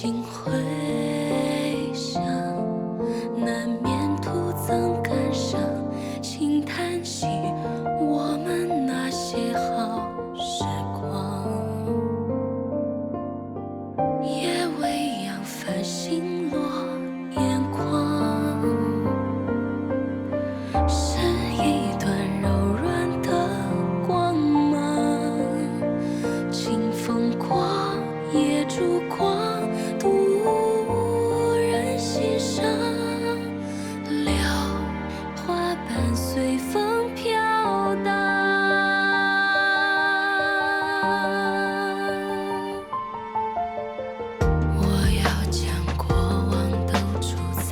心回响，难免徒增感伤，轻叹息我们那些好时光。夜未央，繁星落眼眶，是一段柔软的光芒，清风过，夜烛光，独人欣赏。柳花瓣随风飘荡，我要将过往都储藏，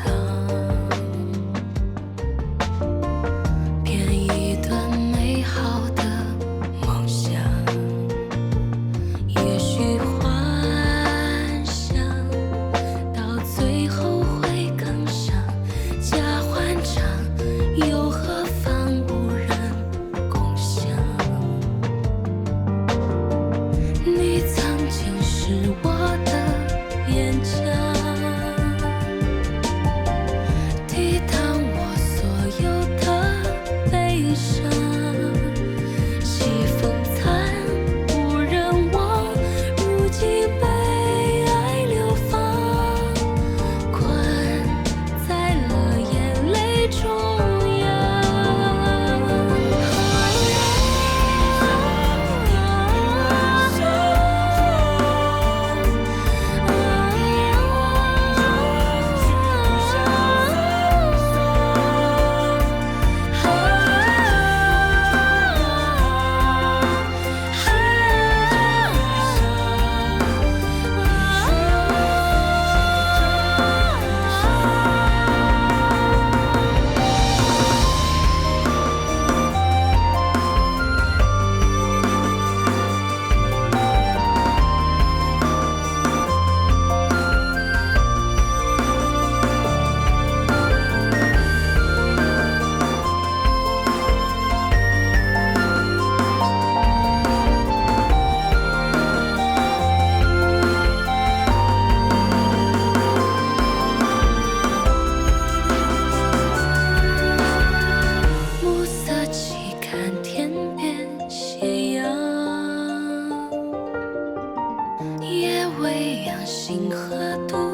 编一段美好的梦想。也许幻想到最后会更伤，假欢唱又何妨不忍共享？你曾经是我的边疆，抵挡我所有的悲伤。西风残，无人望，如今被爱流放，困在了眼泪中央。暮色起，看天边斜阳，夜未央，星河独